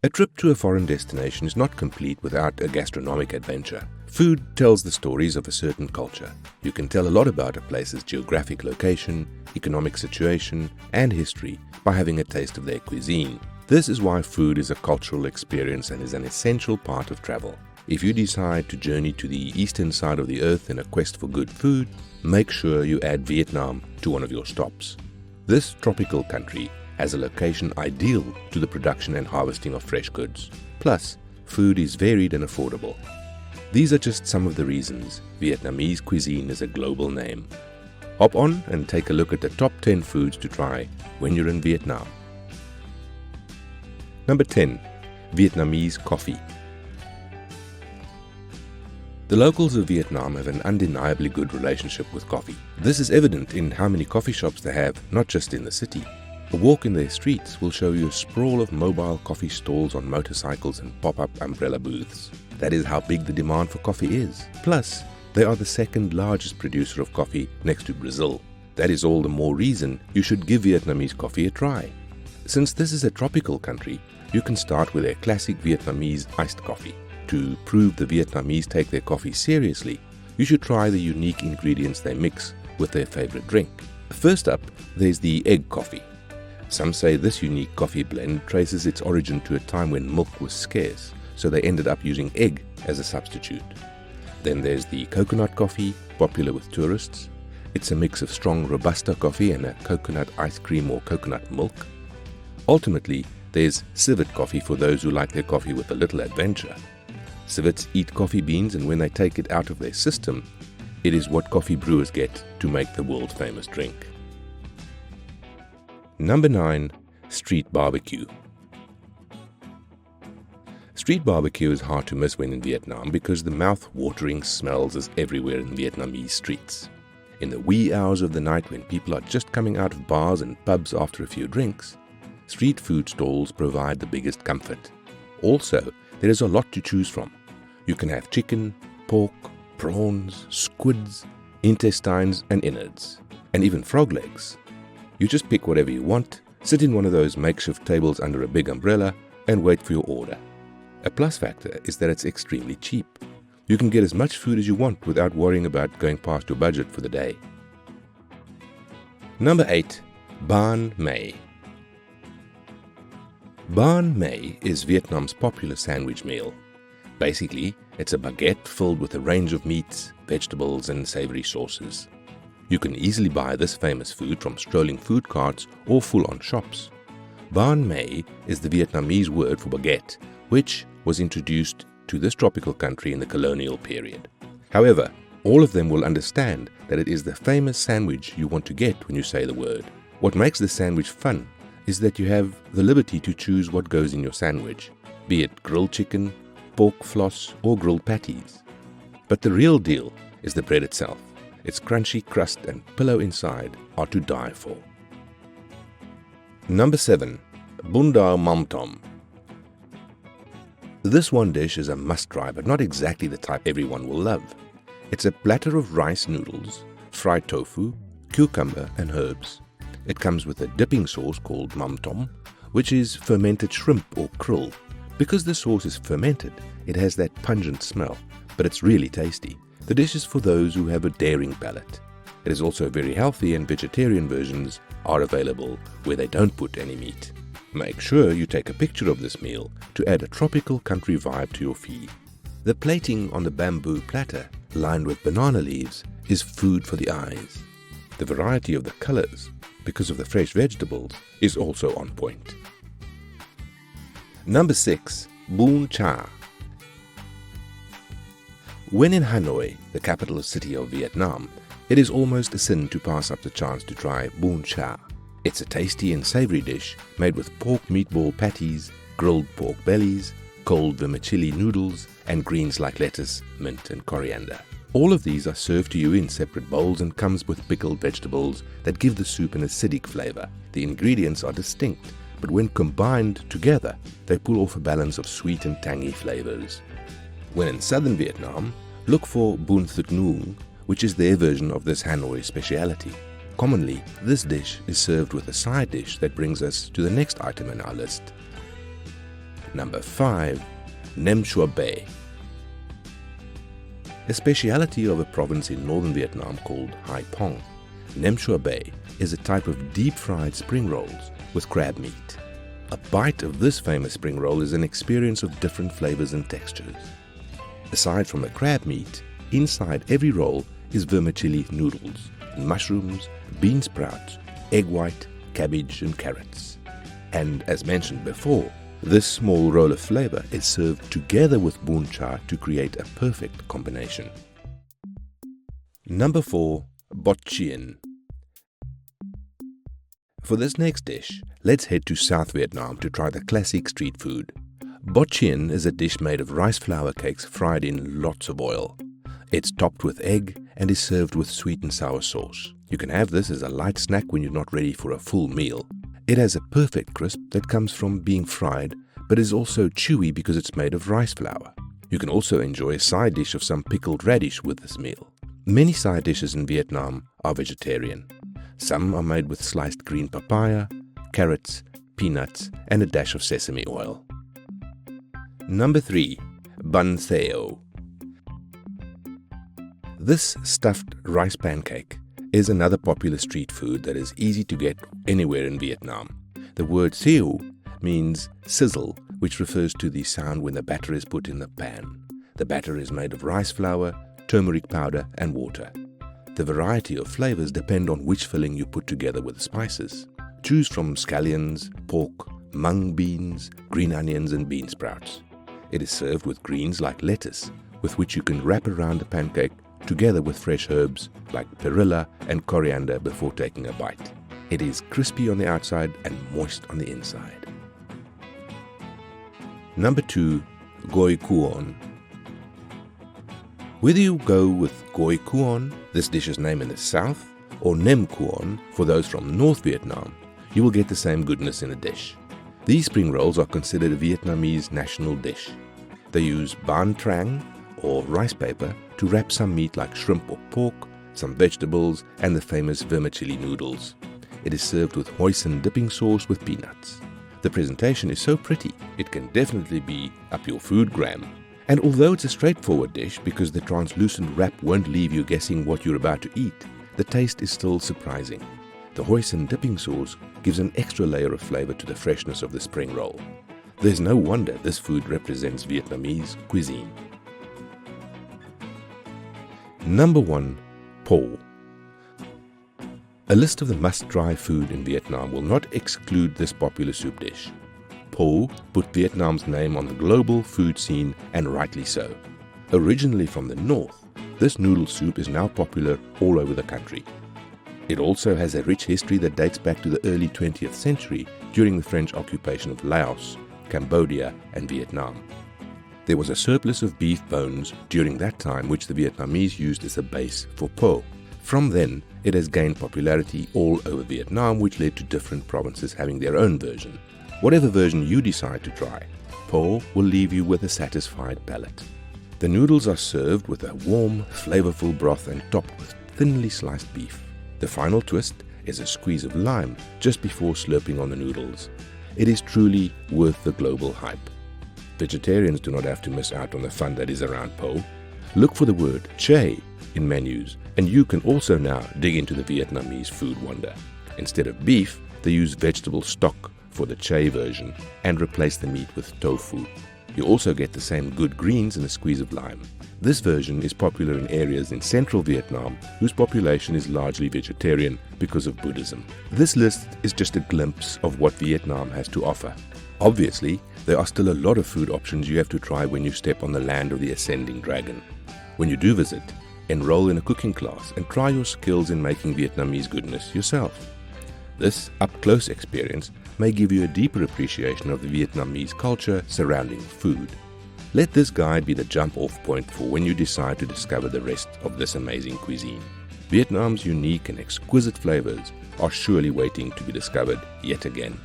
A trip to a foreign destination is not complete without a gastronomic adventure. Food tells the stories of a certain culture. You can tell a lot about a place's geographic location, economic situation, and history by having a taste of their cuisine. This is why food is a cultural experience and is an essential part of travel. If you decide to journey to the eastern side of the earth in a quest for good food, make sure you add Vietnam to one of your stops. This tropical country has a location ideal to the production and harvesting of fresh goods. Plus, food is varied and affordable. These are just some of the reasons Vietnamese cuisine is a global name. Hop on and take a look at the top 10 foods to try when you're in Vietnam. Number 10. Vietnamese Coffee. The locals of Vietnam have an undeniably good relationship with coffee. This is evident in how many coffee shops they have, not just in the city. A walk in their streets will show you a sprawl of mobile coffee stalls on motorcycles and pop-up umbrella booths. That is how big the demand for coffee is. Plus, they are the second largest producer of coffee next to Brazil. That is all the more reason you should give Vietnamese coffee a try. Since this is a tropical country, you can start with their classic Vietnamese iced coffee. To prove the Vietnamese take their coffee seriously, you should try the unique ingredients they mix with their favorite drink. First up, there's the egg coffee. Some say this unique coffee blend traces its origin to a time when milk was scarce, so they ended up using egg as a substitute. Then there's the coconut coffee, popular with tourists. It's a mix of strong Robusta coffee and a coconut ice cream or coconut milk. Ultimately, there's civet coffee for those who like their coffee with a little adventure. Civets eat coffee beans, and when they take it out of their system, it is what coffee brewers get to make the world-famous drink. Number 9. Street barbecue. Street barbecue is hard to miss when in Vietnam because the mouth-watering smells is everywhere in Vietnamese streets. In the wee hours of the night when people are just coming out of bars and pubs after a few drinks, street food stalls provide the biggest comfort. Also, there is a lot to choose from. You can have chicken, pork, prawns, squids, intestines and innards, and even frog legs. You just pick whatever you want, sit in one of those makeshift tables under a big umbrella, and wait for your order. A plus factor is that it's extremely cheap. You can get as much food as you want without worrying about going past your budget for the day. Number 8. Banh Mi. Banh Mi is Vietnam's popular sandwich meal. Basically, it's a baguette filled with a range of meats, vegetables, and savory sauces. You can easily buy this famous food from strolling food carts or full-on shops. Banh Mi is the Vietnamese word for baguette, which was introduced to this tropical country in the colonial period. However, all of them will understand that it is the famous sandwich you want to get when you say the word. What makes the sandwich fun is that you have the liberty to choose what goes in your sandwich, be it grilled chicken, pork floss, or grilled patties. But the real deal is the bread itself. Its crunchy crust and pillow inside are to die for. Number 7. Bun Dau Mam Tom. This one dish is a must-try, but not exactly the type everyone will love. It's a platter of rice noodles, fried tofu, cucumber, and herbs. It comes with a dipping sauce called Mam Tom, which is fermented shrimp or krill. Because the sauce is fermented, it has that pungent smell, but it's really tasty. The dish is for those who have a daring palate. It is also very healthy, and vegetarian versions are available where they don't put any meat. Make sure you take a picture of this meal to add a tropical country vibe to your feed. The plating on the bamboo platter, lined with banana leaves, is food for the eyes. The variety of the colors, because of the fresh vegetables, is also on point. Number 6. Bun Cha. When in Hanoi, the capital city of Vietnam, it is almost a sin to pass up the chance to try Bun Cha. It's a tasty and savory dish made with pork meatball patties, grilled pork bellies, cold vermicelli noodles, and greens like lettuce, mint, and coriander. All of these are served to you in separate bowls and comes with pickled vegetables that give the soup an acidic flavor. The ingredients are distinct, but when combined together, they pull off a balance of sweet and tangy flavors. When in southern Vietnam, look for Bun Thut Nuong, which is their version of this Hanoi speciality. Commonly, this dish is served with a side dish that brings us to the next item in our list. Number 5. Nem Cua Be. A speciality of a province in northern Vietnam called Hai Phong, Nem Cua Be is a type of deep-fried spring rolls with crab meat. A bite of this famous spring roll is an experience of different flavors and textures. Aside from the crab meat, inside every roll is vermicelli noodles, mushrooms, bean sprouts, egg white, cabbage and carrots. And as mentioned before, this small roll of flavor is served together with Bun Cha to create a perfect combination. Number 4. Chien. For this next dish, let's head to South Vietnam to try the classic street food. Chien is a dish made of rice flour cakes fried in lots of oil. It's topped with egg and is served with sweet and sour sauce. You can have this as a light snack when you're not ready for a full meal. It has a perfect crisp that comes from being fried, but is also chewy because it's made of rice flour. You can also enjoy a side dish of some pickled radish with this meal. Many side dishes in Vietnam are vegetarian. Some are made with sliced green papaya, carrots, peanuts, and a dash of sesame oil. Number 3. Bun Xheo. This stuffed rice pancake is another popular street food that is easy to get anywhere in Vietnam. The word Xheo means sizzle, which refers to the sound when the batter is put in the pan. The batter is made of rice flour, turmeric powder and water. The variety of flavors depend on which filling you put together with the spices. Choose from scallions, pork, mung beans, green onions and bean sprouts. It is served with greens like lettuce, with which you can wrap around the pancake together with fresh herbs like perilla and coriander before taking a bite. It is crispy on the outside and moist on the inside. Number 2. Goi Cuon. Whether you go with Goi Cuon, this dish's name in the south, or Nem Cuon for those from North Vietnam, you will get the same goodness in a dish. These spring rolls are considered a Vietnamese national dish. They use banh trang or rice paper to wrap some meat like shrimp or pork, some vegetables and the famous vermicelli noodles. It is served with hoisin dipping sauce with peanuts. The presentation is so pretty, it can definitely be up your food gram. And although it's a straightforward dish because the translucent wrap won't leave you guessing what you're about to eat, the taste is still surprising. The hoisin dipping sauce gives an extra layer of flavor to the freshness of the spring roll. There's no wonder this food represents Vietnamese cuisine. Number 1. Po. A list of the must-try food in Vietnam will not exclude this popular soup dish. Po put Vietnam's name on the global food scene, and rightly so. Originally from the north, this noodle soup is now popular all over the country. It also has a rich history that dates back to the early 20th century during the French occupation of Laos, Cambodia and Vietnam. There was a surplus of beef bones during that time which the Vietnamese used as a base for po. From then, it has gained popularity all over Vietnam, which led to different provinces having their own version. Whatever version you decide to try, po will leave you with a satisfied palate. The noodles are served with a warm, flavorful broth and topped with thinly sliced beef. The final twist is a squeeze of lime just before slurping on the noodles. It is truly worth the global hype. Vegetarians do not have to miss out on the fun that is around po. Look for the word Che in menus, and you can also now dig into the Vietnamese food wonder. Instead of beef, they use vegetable stock for the Che version and replace the meat with tofu. You also get the same good greens and a squeeze of lime. This version is popular in areas in central Vietnam whose population is largely vegetarian because of Buddhism. This list is just a glimpse of what Vietnam has to offer. Obviously, there are still a lot of food options you have to try when you step on the land of the ascending dragon. When you do visit, enroll in a cooking class and try your skills in making Vietnamese goodness yourself. This up-close experience may give you a deeper appreciation of the Vietnamese culture surrounding food. Let this guide be the jump-off point for when you decide to discover the rest of this amazing cuisine. Vietnam's unique and exquisite flavors are surely waiting to be discovered yet again.